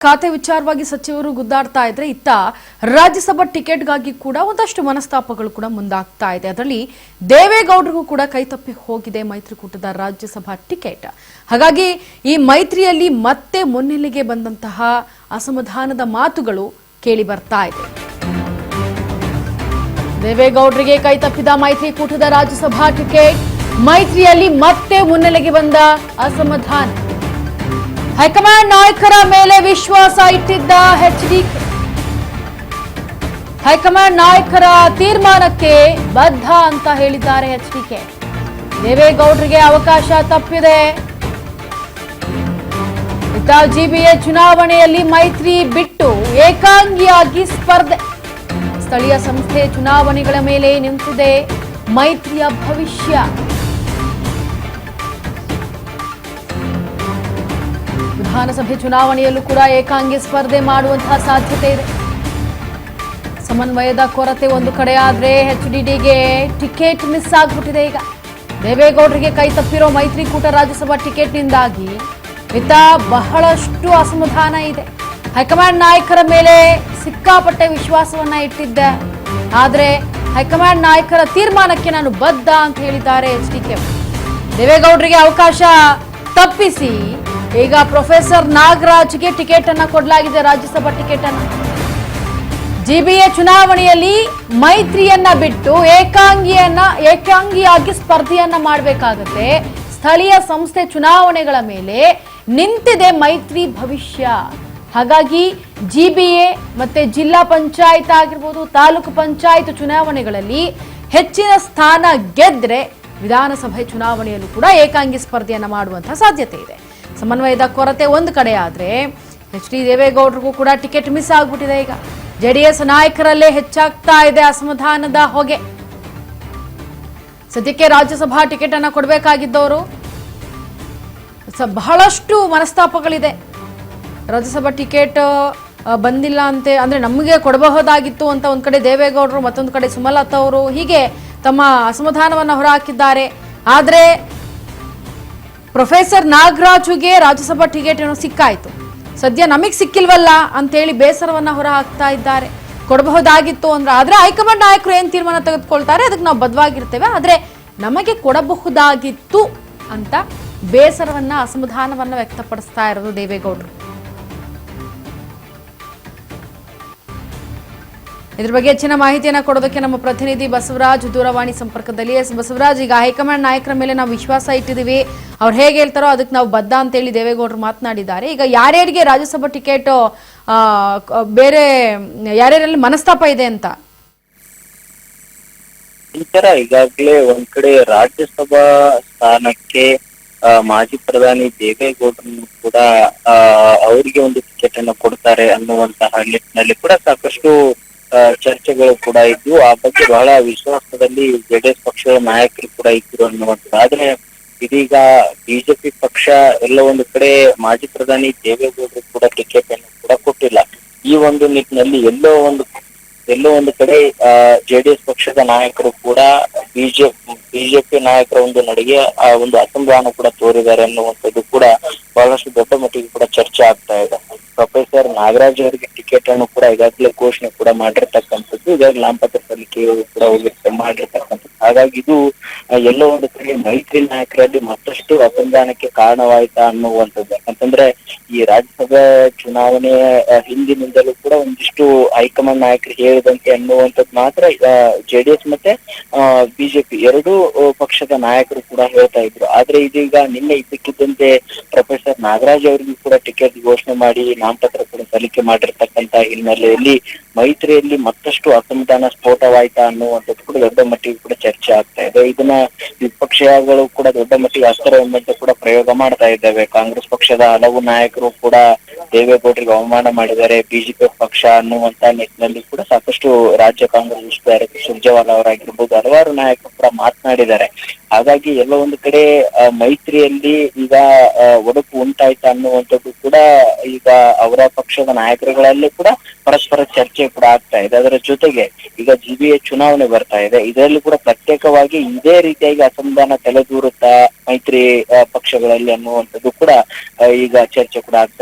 ಖಾತೆ ವಿಚಾರವಾಗಿ ಸಚಿವರು ಗುದ್ದಾಡ್ತಾ ಇದ್ರೆ ಇತ್ತ ರಾಜ್ಯಸಭಾ ಟಿಕೆಟ್ಗಾಗಿ ಕೂಡ ಒಂದಷ್ಟು ಮನಸ್ತಾಪಗಳು ಕೂಡ ಮುಂದಾಗ್ತಾ ಇದೆ. ಅದರಲ್ಲಿ ದೇವೇಗೌಡರಿಗೂ ಕೂಡ ಕೈತಪ್ಪಿ ಹೋಗಿದೆ ಮೈತ್ರಿಕೂಟದ ರಾಜ್ಯಸಭಾ ಟಿಕೆಟ್. ಹಾಗಾಗಿ ಈ ಮೈತ್ರಿಯಲ್ಲಿ ಮತ್ತೆ ಮುನ್ನೆಲೆಗೆ ಬಂದಂತಹ ಅಸಮಾಧಾನದ ಮಾತುಗಳು ಕೇಳಿ ಬರ್ತಾ ಇದೆ. ದೇವೇಗೌಡರಿಗೆ ಕೈತಪ್ಪಿದ ಮೈತ್ರಿಕೂಟದ ರಾಜ್ಯಸಭಾ ಟಿಕೆಟ್, ಮೈತ್ರಿಯಲ್ಲಿ ಮತ್ತೆ ಮುನ್ನೆಲೆಗೆ ಬಂದ ಅಸಮಾಧಾನ. ಹೈಕಮಾಂಡ್ ನಾಯಕರ ಮೇಲೆ ವಿಶ್ವಾಸ ಇಟ್ಟಿದ್ದ ಎಚ್ಡಿಕೆ, ಹೈಕಮಾಂಡ್ ನಾಯಕರ ತೀರ್ಮಾನಕ್ಕೆ ಬದ್ಧ ಅಂತ ಹೇಳಿದ್ದಾರೆ ಎಚ್ಡಿಕೆ. ದೇವೇಗೌಡರಿಗೆ ಅವಕಾಶ ತಪ್ಪಿದೆ. ಇತ್ತ ಜಿಬಿಎ ಚುನಾವಣೆಯಲ್ಲಿ ಮೈತ್ರಿ ಬಿಟ್ಟು ಏಕಾಂಗಿಯಾಗಿ ಸ್ಪರ್ಧೆ. ಸ್ಥಳೀಯ ಸಂಸ್ಥೆ ಚುನಾವಣೆಗಳ ಮೇಲೆ ನಿಂತಿದೆ ಮೈತ್ರಿಯ ಭವಿಷ್ಯ. ವಿಧಾನಸಭೆ ಚುನಾವಣೆಯಲ್ಲೂ ಕೂಡ ಏಕಾಂಗಿ ಸ್ಪರ್ಧೆ ಮಾಡುವಂತಹ ಸಾಧ್ಯತೆ ಇದೆ. ಸಮನ್ವಯದ ಕೊರತೆ ಒಂದು ಕಡೆ ಆದ್ರೆ ಎಚ್ಡಿಡಿಗೆ ಟಿಕೆಟ್ ಮಿಸ್ ಆಗ್ಬಿಟ್ಟಿದೆ. ಈಗ ದೇವೇಗೌಡರಿಗೆ ಕೈ ತಪ್ಪಿರೋ ಮೈತ್ರಿಕೂಟ ರಾಜ್ಯಸಭಾ ಟಿಕೆಟ್ನಿಂದಾಗಿ ಇತ್ತ ಬಹಳಷ್ಟು ಅಸಮಾಧಾನ ಇದೆ. ಹೈಕಮಾಂಡ್ ನಾಯಕರ ಮೇಲೆ ಸಿಕ್ಕಾಪಟ್ಟೆ ವಿಶ್ವಾಸವನ್ನ ಇಟ್ಟಿದ್ದೆ, ಆದ್ರೆ ಹೈಕಮಾಂಡ್ ನಾಯಕರ ತೀರ್ಮಾನಕ್ಕೆ ನಾನು ಬದ್ಧ ಅಂತ ಹೇಳಿದ್ದಾರೆ ಎಚ್ಡಿಕೆ. ದೇವೇಗೌಡರಿಗೆ ಅವಕಾಶ ತಪ್ಪಿಸಿ ಈಗ ಪ್ರೊಫೆಸರ್ ನಾಗರಾಜ್ಗೆ ಟಿಕೆಟ್ ಅನ್ನ ಕೊಡಲಾಗಿದೆ, ರಾಜ್ಯಸಭಾ ಟಿಕೆಟ್ ಅನ್ನ. ಜಿಬಿಎ ಚುನಾವಣೆಯಲ್ಲಿ ಮೈತ್ರಿಯನ್ನ ಬಿಟ್ಟು ಏಕಾಂಗಿಯಾಗಿ ಸ್ಪರ್ಧೆಯನ್ನ ಮಾಡಬೇಕಾಗತ್ತೆ. ಸ್ಥಳೀಯ ಸಂಸ್ಥೆ ಚುನಾವಣೆಗಳ ಮೇಲೆ ನಿಂತಿದೆ ಮೈತ್ರಿ ಭವಿಷ್ಯ. ಹಾಗಾಗಿ ಜಿಬಿಎ ಮತ್ತೆ ಜಿಲ್ಲಾ ಪಂಚಾಯತ್ ಆಗಿರ್ಬೋದು, ತಾಲೂಕು ಪಂಚಾಯತ್ ಚುನಾವಣೆಗಳಲ್ಲಿ ಹೆಚ್ಚಿನ ಸ್ಥಾನ ಗೆದ್ರೆ ವಿಧಾನಸಭೆ ಚುನಾವಣೆಯಲ್ಲೂ ಕೂಡ ಏಕಾಂಗಿ ಸ್ಪರ್ಧೆಯನ್ನ ಮಾಡುವಂತಹ ಸಾಧ್ಯತೆ ಇದೆ. ಸಮನ್ವಯದ ಕೊರತೆ ಒಂದು ಕಡೆ ಆದ್ರೆ ಎಚ್ ಡಿ ದೇವೇಗೌಡರಿಗೂ ಕೂಡ ಟಿಕೆಟ್ ಮಿಸ್ ಆಗ್ಬಿಟ್ಟಿದೆ. ಈಗ ಜೆಡಿಎಸ್ ನಾಯಕರಲ್ಲೇ ಹೆಚ್ಚಾಗ್ತಾ ಇದೆ ಅಸಮಾಧಾನದ ಹೊಗೆ. ಸದ್ಯಕ್ಕೆ ರಾಜ್ಯಸಭಾ ಟಿಕೆಟ್ ಅನ್ನ ಕೊಡಬೇಕಾಗಿದ್ದವರು ಬಹಳಷ್ಟು ಮನಸ್ತಾಪಗಳಿದೆ. ರಾಜ್ಯಸಭಾ ಟಿಕೆಟ್ ಬಂದಿಲ್ಲ ಅಂತೆ, ಅಂದ್ರೆ ನಮಗೆ ಕೊಡಬಹುದಾಗಿತ್ತು ಅಂತ ಒಂದ್ ಕಡೆ ದೇವೇಗೌಡರು, ಮತ್ತೊಂದು ಕಡೆ ಸುಮಲತಾ ಅವರು ಹೀಗೆ ತಮ್ಮ ಅಸಮಾಧಾನವನ್ನ ಹೊರಹಾಕಿದ್ದಾರೆ. ಆದ್ರೆ ಪ್ರೊಫೆಸರ್ ನಾಗರಾಜುಗೆ ರಾಜ್ಯಸಭಾ ಟಿಕೆಟ್ ಏನೋ ಸಿಕ್ಕಾಯ್ತು, ಸದ್ಯ ನಮಗ್ ಸಿಕ್ಕಿಲ್ವಲ್ಲ ಅಂತೇಳಿ ಬೇಸರವನ್ನ ಹೊರ ಹಾಕ್ತಾ ಇದ್ದಾರೆ. ಕೊಡಬಹುದಾಗಿತ್ತು ಅಂದ್ರೆ, ಆದ್ರೆ ಹೈಕಮಾಂಡ್ ನಾಯಕರು ಏನ್ ತೀರ್ಮಾನ ತೆಗೆದುಕೊಳ್ತಾರೆ ಅದಕ್ಕೆ ನಾವು ಬದ್ಧವಾಗಿರ್ತೇವೆ, ಆದ್ರೆ ನಮಗೆ ಕೊಡಬಹುದಾಗಿತ್ತು ಅಂತ ಬೇಸರವನ್ನ ಅಸಮಾಧಾನವನ್ನ ವ್ಯಕ್ತಪಡಿಸ್ತಾ ಇರೋದು ದೇವೇಗೌಡರು. ಇದ್ರ ಬಗ್ಗೆ ಹೆಚ್ಚಿನ ಮಾಹಿತಿಯನ್ನ ಕೊಡೋದಕ್ಕೆ ನಮ್ಮ ಪ್ರತಿನಿಧಿ ಬಸವರಾಜ್ ದೂರವಾಣಿ ಸಂಪರ್ಕದಲ್ಲಿ. ಬಸವರಾಜ್, ಈಗ ಹೈಕಮಾಂಡ್ ನಾಯಕರ ಮೇಲೆ ನಾವು ವಿಶ್ವಾಸ ಇಟ್ಟಿದೀವಿ, ಅವ್ರು ಹೇಗೆ ಹೇಳ್ತಾರೋ ಅದಕ್ಕೆ ನಾವು ಬದ್ಧ ಅಂತ ಹೇಳಿ ದೇವೇಗೌಡರು ಮಾತನಾಡಿದ್ದಾರೆ. ಈಗ ಯಾರ್ಯಾರಿಗೆ ರಾಜ್ಯಸಭಾ ಟಿಕೆಟ್ ಬೇರೆ ಯಾರ್ಯಾರಲ್ಲಿ ಮನಸ್ತಾಪ ಇದೆ ಅಂತ ಈ ತರ ಈಗಾಗಲೇ ಒಂದ್ ಕಡೆ ರಾಜ್ಯಸಭಾ ಸ್ಥಾನಕ್ಕೆ ಮಾಜಿ ಪ್ರಧಾನಿ ದೇವೇಗೌಡರನ್ನು ಕೂಡ ಅವರಿಗೆ ಒಂದು ಟಿಕೆಟ್ ಅನ್ನು ಕೊಡ್ತಾರೆ ಅನ್ನುವಂತಹ ನಿಟ್ಟಿನಲ್ಲಿ ಕೂಡ ಸಾಕಷ್ಟು ಚರ್ಚೆಗಳು ಕೂಡ ಇದ್ದು, ಆ ಬಗ್ಗೆ ಬಹಳ ವಿಶ್ವಾಸದಲ್ಲಿ ಜೆಡಿಎಸ್ ಪಕ್ಷದ ನಾಯಕರು ಕೂಡ ಇದ್ರು ಅನ್ನುವಂಥದ್ದು. ಆದ್ರೆ ಇದೀಗ ಬಿಜೆಪಿ ಪಕ್ಷ ಎಲ್ಲ ಒಂದು ಕಡೆ ಮಾಜಿ ಪ್ರಧಾನಿ ದೇವೇಗೌಡರು ಕೂಡ ಟಿಕೆಟ್ ಅನ್ನು ಕೂಡ ಕೊಟ್ಟಿಲ್ಲ. ಈ ಒಂದು ನಿಟ್ಟಿನಲ್ಲಿ ಎಲ್ಲೋ ಒಂದು ಕಡೆ ಜೆಡಿಎಸ್ ಪಕ್ಷದ ನಾಯಕರು ಕೂಡ ಬಿಜೆಪಿ ನಾಯಕರ ಒಂದು ನಡೆಗೆ ಆ ಒಂದು ಅಸಮಾಧಾನ ಕೂಡ ತೋರಿದ್ದಾರೆ ಅನ್ನುವಂಥದ್ದು ಕೂಡ ಬಹಳಷ್ಟು ದೊಡ್ಡ ಮಟ್ಟಿಗೆ ಕೂಡ ಚರ್ಚೆ ಆಗ್ತಾ ಇದೆ. ಪ್ರೊಫೆಸರ್ ನಾಗರಾಜ್ ಅವರಿಗೆ ಟಿಕೆಟ್ ಅನ್ನು ಕೂಡ ಈಗಾಗಲೇ ಘೋಷಣೆ ಕೂಡ ಮಾಡಿರ್ತಕ್ಕಂಥದ್ದು, ಈಗಾಗಲೇ ನಾಮಪತ್ರ ಸಲ್ಲಿಕೆ ಕೂಡ ಮಾಡಿರ್ತಕ್ಕಂಥದ್ದು. ಹಾಗಾಗಿ ಇದು ಎಲ್ಲೋ ಒಂದು ಕಡೆ ಮೈತ್ರಿ ನಾಯಕರಲ್ಲಿ ಮತ್ತಷ್ಟು ಅಸಮಾಧಾನಕ್ಕೆ ಕಾರಣವಾಯ್ತಾ ಅನ್ನುವಂಥದ್ದು. ಯಾಕಂತಂದ್ರೆ ಈ ರಾಜ್ಯಸಭಾ ಚುನಾವಣೆ ಹಿಂದಿನಿಂದಲೂ ಕೂಡ ಒಂದಿಷ್ಟು ಹೈಕಮಾಂಡ್ ನಾಯಕರು ಹೇಳಿದಂತೆ ಅನ್ನುವಂಥದ್ದು ಮಾತ್ರ ಜೆಡಿಎಸ್ ಮತ್ತೆ ಬಿಜೆಪಿ ಎರಡೂ ಪಕ್ಷದ ನಾಯಕರು ಕೂಡ ಹೇಳ್ತಾ ಇದ್ರು. ಆದ್ರೆ ಇದೀಗ ನಿನ್ನೆ ಇದ್ದಕ್ಕಿದ್ದಂತೆ ಪ್ರೊಫೆಸರ್ ನಾಗರಾಜ್ ಅವರಿಗೂ ಕೂಡ ಟಿಕೆಟ್ ಘೋಷಣೆ ಮಾಡಿ ನಾಮಪತ್ರ ಕೂಡ ಸಲ್ಲಿಕೆ ಮಾಡಿರ್ತಕ್ಕಂತ ಹಿನ್ನೆಲೆಯಲ್ಲಿ ಮೈತ್ರಿಯಲ್ಲಿ ಮತ್ತಷ್ಟು ಅಸಮಾಧಾನ ಸ್ಫೋಟವಾಯ್ತಾ ಅನ್ನುವಂಥದ್ದು ಕೂಡ ದೊಡ್ಡ ಮಟ್ಟಿಗೆ ಕೂಡ ಚರ್ಚೆ ಆಗ್ತಾ ಇದೆ. ಇದನ್ನ ವಿಪಕ್ಷಗಳು ಕೂಡ ದೊಡ್ಡ ಮಟ್ಟಿಗೆ ಅಸ್ತ್ರವನ್ನಂತೆ ಕೂಡ ಪ್ರಯೋಗ ಮಾಡ್ತಾ ಇದ್ದಾವೆ. ಕಾಂಗ್ರೆಸ್ ಪಕ್ಷದ ಹಲವು ನಾಯಕರು ಕೂಡ ದೇವೇಗೌಡರಿಗೆ ಅವಮಾನ ಮಾಡಿದ್ದಾರೆ, ಬಿಜೆಪಿ ಪಕ್ಷ ಅನ್ನುವಂತ ನಿಟ್ಟಿನಲ್ಲಿ ಕೂಡ ಸಾಕಷ್ಟು ರಾಜ್ಯ ಕಾಂಗ್ರೆಸ್ ಡೈರೆಕ್ಟರ್ ಸುರ್ಜೇವಾಲಾ ಅವರಾಗಿರ್ಬೋದು, ಹಲವಾರು ನಾಯಕರು ಕೂಡ ಮಾತನಾಡಿದ್ದಾರೆ. ಹಾಗಾಗಿ ಎಲ್ಲ ಒಂದು ಕಡೆ ಮೈತ್ರಿಯಲ್ಲಿ ಈಗ ಒಡಕು ಉಂಟಾಯ್ತಾ ಅನ್ನುವಂಥದ್ದು ಕೂಡ ಈಗ ಅವರ ಪಕ್ಷದ ನಾಯಕರುಗಳಲ್ಲಿ ಕೂಡ ಪರಸ್ಪರ ಚರ್ಚೆ ಕೂಡ ಆಗ್ತಾ ಇದೆ. ಅದರ ಜೊತೆಗೆ ಈಗ ಜಿಬಿಎ ಚುನಾವಣೆ ಬರ್ತಾ ಇದೆ, ಇದರಲ್ಲಿ ಕೂಡ ಪ್ರತ್ಯೇಕವಾಗಿ ಇದೇ ರೀತಿಯಾಗಿ ಅಸಮಾಧಾನ ತಲೆದೂರುತ್ತಾ ಮೈತ್ರಿ ಪಕ್ಷಗಳಲ್ಲಿ ಅನ್ನುವಂಥದ್ದು ಕೂಡ ಈಗ ಚರ್ಚೆ ಕೂಡ ಆಗ್ತಾ ಇದೆ.